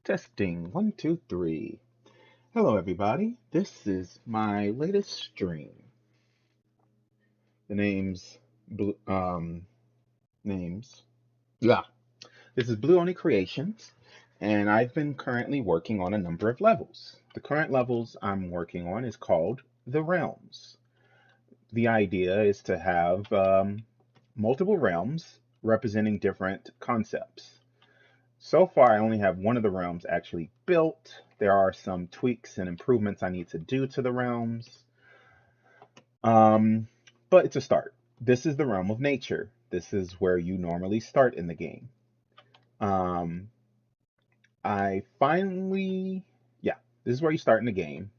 Testing, one, two, three. Hello, everybody. This is my latest stream. The names. Yeah. This is Blue Oni Creations, and I've been currently working on a number of levels. The current levels I'm working on is called the Realms. The idea is to have multiple realms representing different concepts. So far, I only have one of the realms actually built. There are some tweaks and improvements I need to do to the realms. Um, but it's a start. This is the realm of nature. This is where you normally start in the game. Um, I finally, yeah, this is where you start in the game.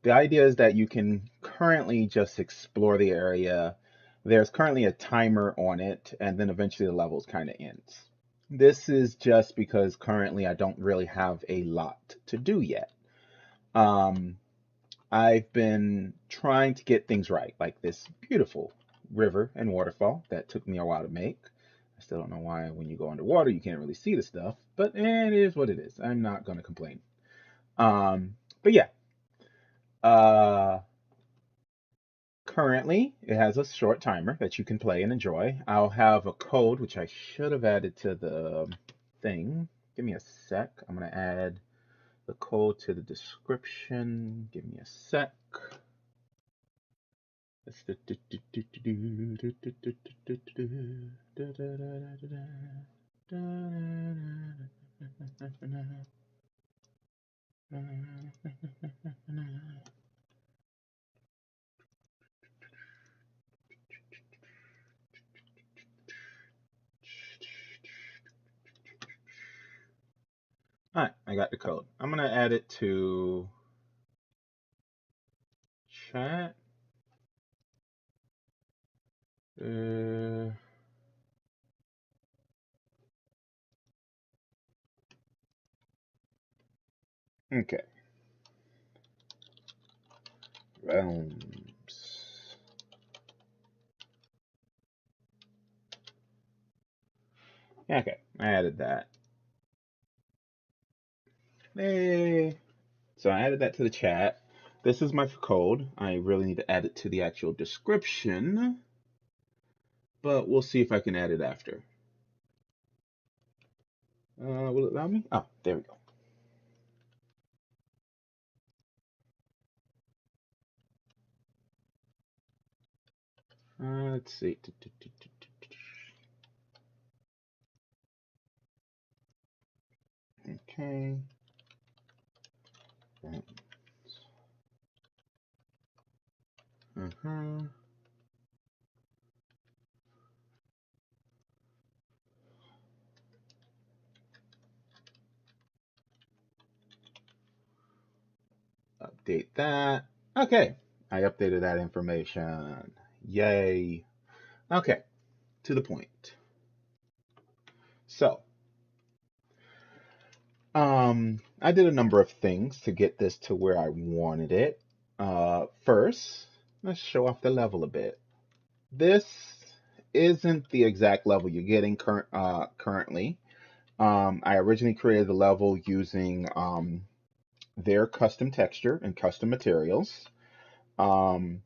The idea is that you can currently just explore the area. There's currently a timer on it, and then eventually the levels kind of ends. This is just because currently I don't really have a lot to do yet. Um, I've been trying to get things right, like this beautiful river and waterfall that took me a while to make. I still don't know why when you go underwater you can't really see the stuff, but it is what it is. I'm not going to complain. But yeah, uh, currently it has a short timer that you can play and enjoy. I'll have a code, which I should have added to the thing. Give me a sec. I'm going to add the code to the description. Give me a sec. All right, I got the code. I'm gonna add it to chat. Okay. Realms. Okay, I added that. Hey. So I added that to the chat. This is my code. I really need to add it to the actual description, but we'll see if I can add it after. Will it allow me? Oh, there we go. Let's see. Okay. Uh-huh. Update that. Okay. I updated that information. Yay. Okay. To the point. So, I did a number of things to get this to where I wanted it. First, let's show off the level a bit. This isn't the exact level you're getting currently. I originally created the level using their custom texture and custom materials. Um,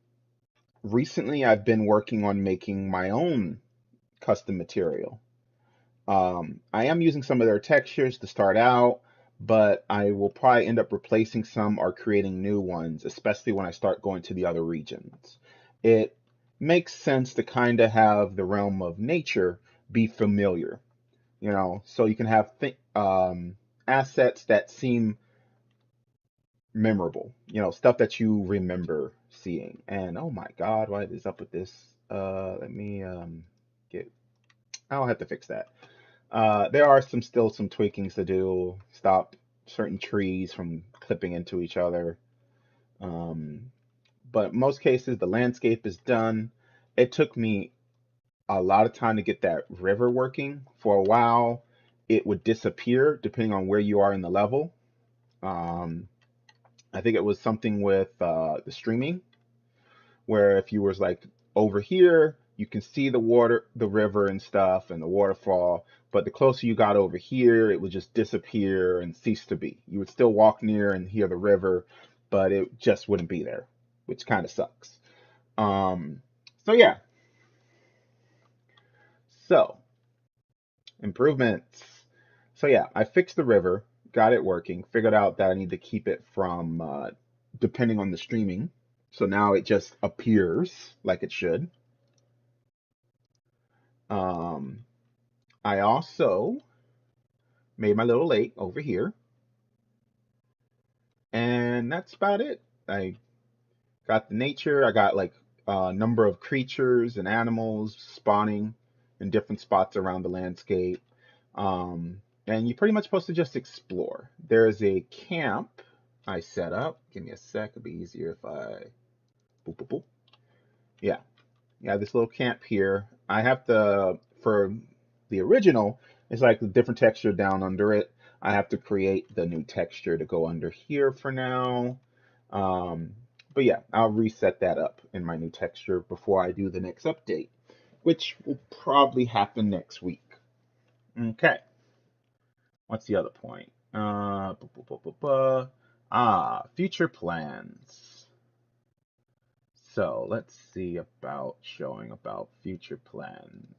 Recently, I've been working on making my own custom material. I am using some of their textures to start out, but I will probably end up replacing some or creating new ones, especially when I start going to the other regions. It makes sense to kind of have the realm of nature be familiar, so you can have assets that seem memorable, stuff that you remember seeing. And oh my God, what is up with this? Let me get, I'll have to fix that. There are still some tweakings to do, stop certain trees from clipping into each other. Um, but in most cases, the landscape is done. It took me a lot of time to get that river working. For a while, it would disappear depending on where you are in the level. Um, I think it was something with the streaming, where if you was like over here, you can see the water, the river and stuff, and the waterfall. But the closer you got over here, it would just disappear and cease to be. You would still walk near and hear the river, but it just wouldn't be there, which kind of sucks. Um, so yeah, so improvements. So yeah, I fixed the river, got it working, figured out that I need to keep it from depending on the streaming. So now it just appears like it should. Um, I also made my little lake over here, and that's about it. I got the nature. I got like a number of creatures and animals spawning in different spots around the landscape. And you're pretty much supposed to just explore. There's a camp I set up. Give me a sec. It'd be easier if I. Boop, boop, boop. Yeah, yeah, this little camp here. I have to, for the original, it's like a different texture down under it. I have to create the new texture to go under here for now. Um, but yeah, I'll reset that up in my new texture before I do the next update, which will probably happen next week. Okay, what's the other point? Future plans. So let's see about showing about future plans.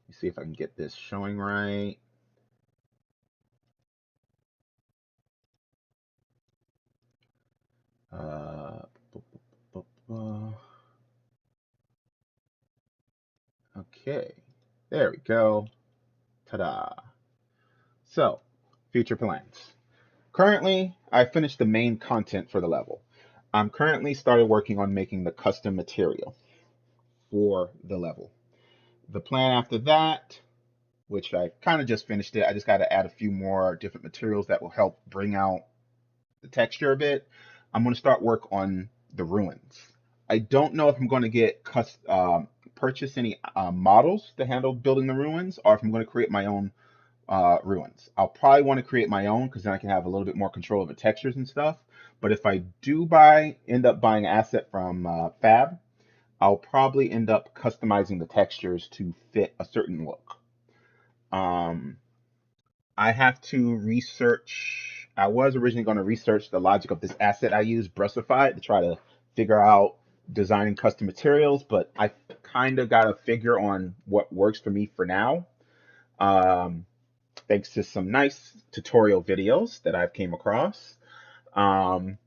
Let me see if I can get this showing right. Uh, okay, there we go. Ta-da. So, future plans. Currently, I finished the main content for the level. I'm currently started working on making the custom material for the level. The plan after that, which I kind of just finished it, I just got to add a few more different materials that will help bring out the texture a bit. I'm going to start work on the ruins. I don't know if I'm going to purchase any models to handle building the ruins, or if I'm going to create my own ruins. I'll probably want to create my own because then I can have a little bit more control of the textures and stuff. But if I do end up buying an asset from Fab, I'll probably end up customizing the textures to fit a certain look. Um, I have to research. I was originally going to research the logic of this asset I use, Brussify, to try to figure out designing custom materials, but I kind of got a figure on what works for me for now. Um, Thanks to some nice tutorial videos that I've came across. Um,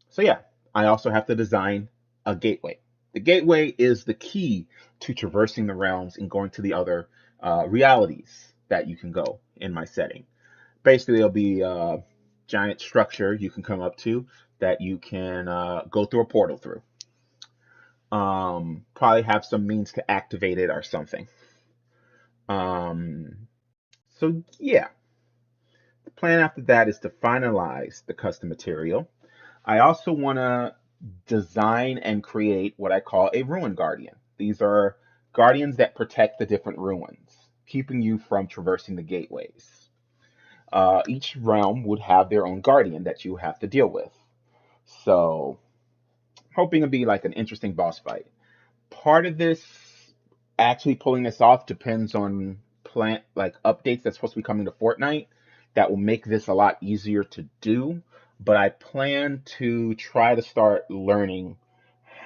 so yeah, I also have to design a gateway. The gateway is the key to traversing the realms and going to the other realities that you can go in my setting. Basically, there'll be a giant structure you can come up to that you can go through a portal through. Probably have some means to activate it or something. Um, so yeah, the plan after that is to finalize the custom material. I also want to design and create what I call a ruin guardian. These are guardians that protect the different ruins, keeping you from traversing the gateways. Each realm would have their own guardian that you have to deal with. So, hoping to be like an interesting boss fight. Part of this, actually pulling this off, depends on plant like updates that's supposed to be coming to Fortnite that will make this a lot easier to do. But I plan to try to start learning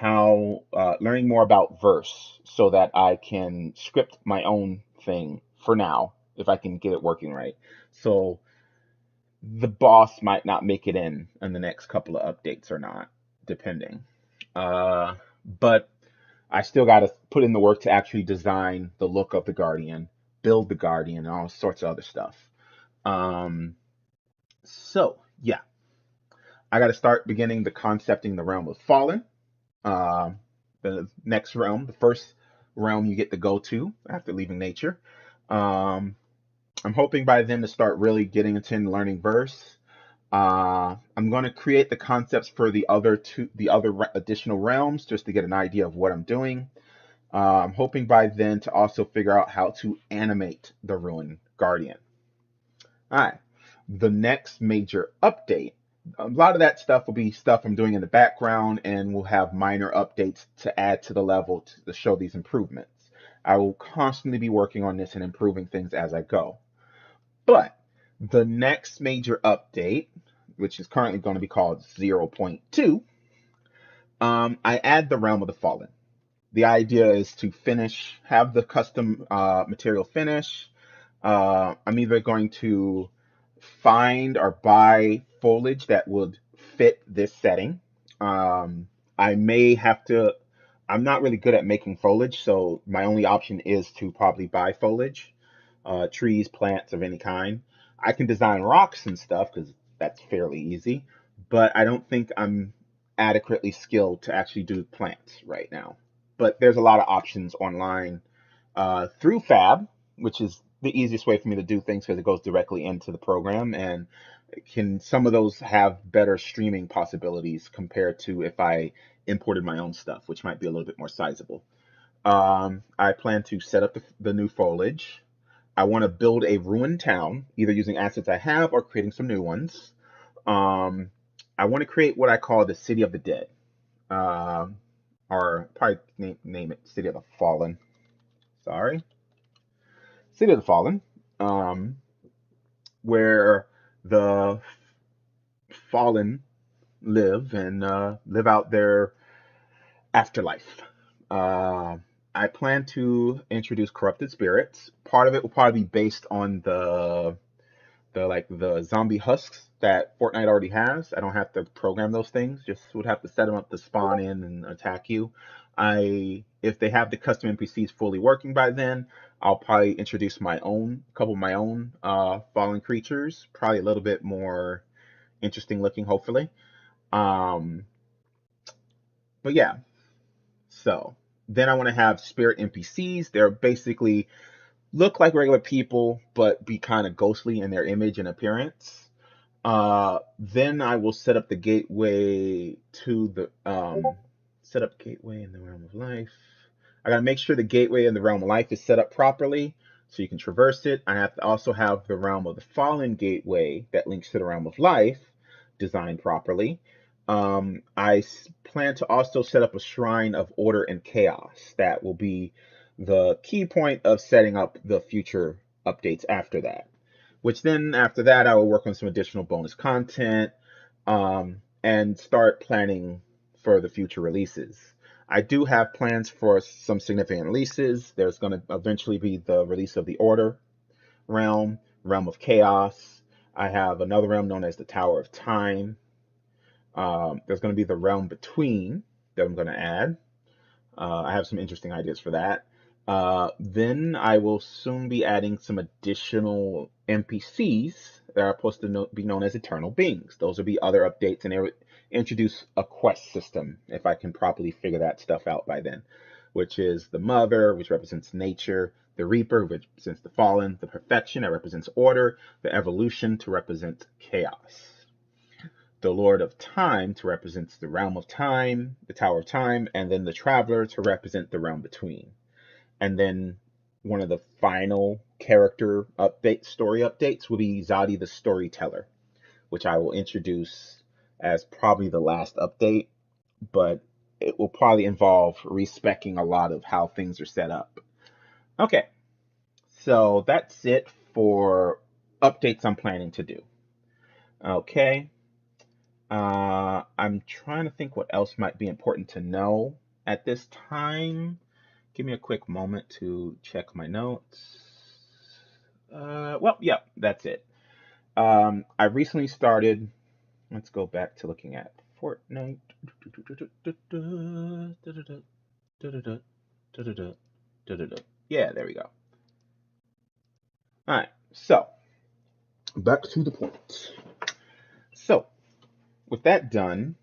more about verse so that I can script my own thing for now if I can get it working right. So the boss might not make it in the next couple of updates or not, depending. But I still got to put in the work to actually design the look of the Guardian, build the Guardian, and all sorts of other stuff. Um, so yeah, I got to start beginning the concepting the realm of Fallen. Uh, the next realm, the first realm you get to go to after leaving nature. Um, I'm hoping by then to start really getting into learning verse. I'm going to create the concepts for the other additional realms just to get an idea of what I'm doing. I'm hoping by then to also figure out how to animate the Ruin Guardian. All right. The next major update A lot of that stuff will be stuff I'm doing in the background, and we'll have minor updates to add to the level to show these improvements. I will constantly be working on this and improving things as I go. But the next major update, which is currently going to be called 0.2, I add the Realm of the Fallen. The idea is to have the custom material finish. I'm either going to find or buy foliage that would fit this setting. I may have to, I'm not really good at making foliage, so my only option is to probably buy foliage, trees, plants of any kind. I can design rocks and stuff because that's fairly easy, but I don't think I'm adequately skilled to actually do plants right now. But there's a lot of options online through Fab, which is the easiest way for me to do things because it goes directly into the program, and can some of those have better streaming possibilities compared to if I imported my own stuff, which might be a little bit more sizable. I plan to set up the new foliage. I want to build a ruined town, either using assets I have or creating some new ones. Um, I want to create what I call the City of the Dead, um, or probably name it City of the Fallen. Sorry, City of the Fallen, um, where the fallen live and live out their afterlife. Uh, I plan to introduce corrupted spirits. Part of it will probably be based on the zombie husks that Fortnite already has. I don't have to program those things. Just would have to set them up to spawn in and attack you. If they have the custom NPCs fully working by then, I'll probably introduce a couple of my own fallen creatures, probably a little bit more interesting looking, hopefully. Um, but yeah, so then I want to have spirit NPCs. They're basically look like regular people, but be kind of ghostly in their image and appearance. Then I will set up the gateway to the set up gateway in the realm of life. I gotta make sure the gateway in the realm of life is set up properly so you can traverse it. I have to also have the realm of the fallen gateway that links to the realm of life designed properly. Plan to also set up a shrine of order and chaos that will be the key point of setting up the future updates after that. Which then after that, I will work on some additional bonus content and start planning for the future releases. I do have plans for some significant releases. There's going to eventually be the release of the Order realm, Realm of Chaos. I have another realm known as the Tower of Time. There's going to be the Realm Between that I'm going to add. I have some interesting ideas for that. Then I will soon be adding some additional NPCs that are supposed to be known as eternal beings. Those will be other updates, and they will introduce a quest system if I can properly figure that stuff out by then, which is the Mother, which represents nature, the Reaper, which represents the fallen, the Perfection, that represents order, the Evolution to represent chaos, the Lord of Time to represent the realm of time, the Tower of Time, and then the Traveler to represent the realm between. And then one of the final character story updates will be Zadi the Storyteller, which I will introduce as probably the last update, but it will probably involve respecing a lot of how things are set up. Okay, so that's it for updates I'm planning to do. Okay, I'm trying to think what else might be important to know at this time. Give me a quick moment to check my notes. Well, yeah, that's it. I recently started. Let's go back to looking at Fortnite. Yeah, there we go. All right, so back to the point. So, with that done,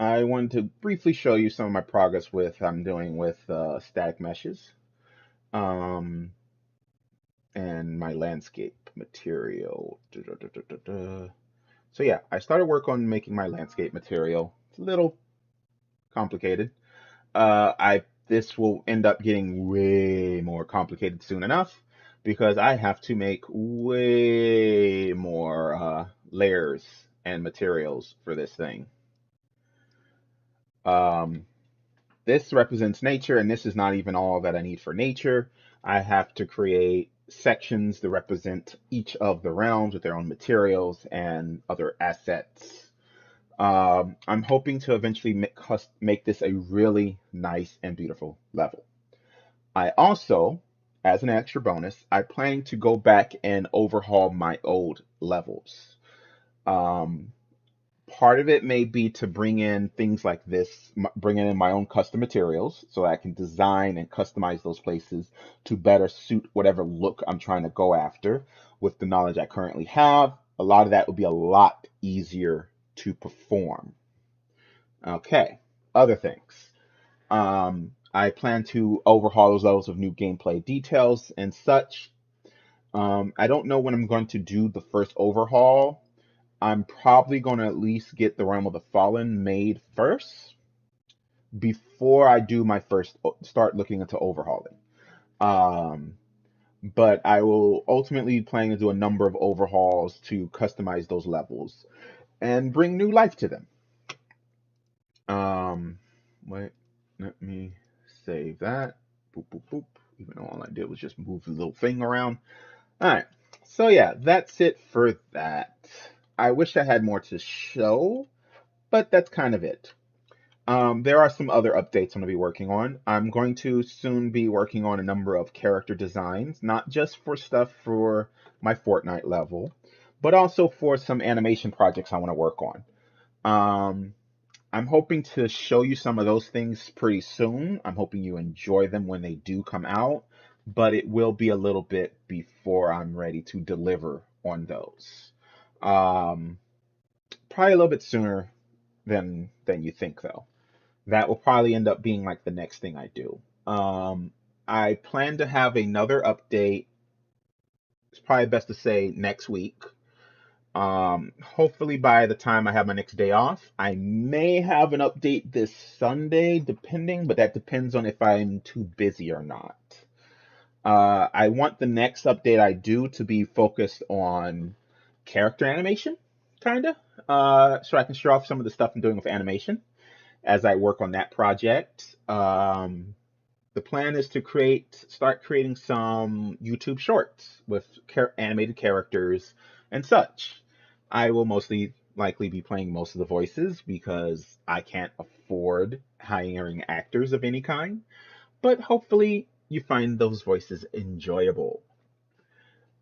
I wanted to briefly show you some of my progress I'm doing with static meshes. And my landscape material. So yeah, I started work on making my landscape material. It's a little complicated. I This will end up getting way more complicated soon enough because I have to make way more layers and materials for this thing. Um, this represents nature, and this is not even all that I need for nature. I have to create sections that represent each of the realms with their own materials and other assets. I'm hoping to eventually make this a really nice and beautiful level. I also, as an extra bonus, I'm planning to go back and overhaul my old levels. Um, Part of it may be to bring in things like this, bringing in my own custom materials so I can design and customize those places to better suit whatever look I'm trying to go after with the knowledge I currently have. A lot of that will be a lot easier to perform. Okay, other things. I plan to overhaul those levels of new gameplay details and such. I don't know when I'm going to do the first overhaul. I'm probably going to at least get the Realm of the Fallen made first before I do my first start looking into overhauling. Um, but I will ultimately plan to do a number of overhauls to customize those levels and bring new life to them. Um, wait, let me save that. Boop, boop, boop. Even though all I did was just move the little thing around. All right. So yeah, that's it for that. I wish I had more to show, but that's kind of it. There are some other updates I'm going to be working on. I'm going to soon be working on a number of character designs, not just for stuff for my Fortnite level, but also for some animation projects I want to work on. Um, I'm hoping to show you some of those things pretty soon. I'm hoping you enjoy them when they do come out, but it will be a little bit before I'm ready to deliver on those. Um, Probably a little bit sooner than you think, though. That will probably end up being like the next thing I do. I plan to have another update. It's probably best to say next week. Hopefully by the time I have my next day off, I may have an update this Sunday, depending, but that depends on if I'm too busy or not. I want the next update I do to be focused on character animation, kinda, so I can show off some of the stuff I'm doing with animation as I work on that project. The plan is to start creating some YouTube shorts with animated characters and such. I will mostly likely be playing most of the voices because I can't afford hiring actors of any kind, but hopefully you find those voices enjoyable.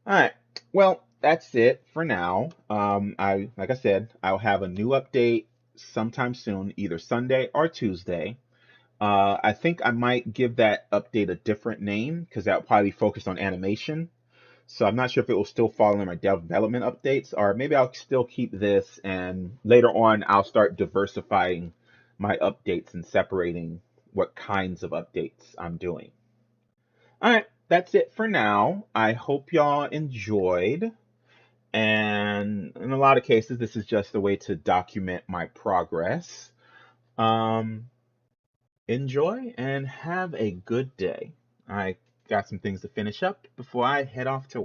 All right. Well, that's it for now. Like I said, I'll have a new update sometime soon, either Sunday or Tuesday. I think I might give that update a different name because that will probably be focused on animation. So I'm not sure if it will still fall in my development updates, or maybe I'll still keep this and later on I'll start diversifying my updates and separating what kinds of updates I'm doing. All right, that's it for now. I hope y'all enjoyed. And in a lot of cases, this is just a way to document my progress. Um, Enjoy and have a good day. I got some things to finish up before I head off to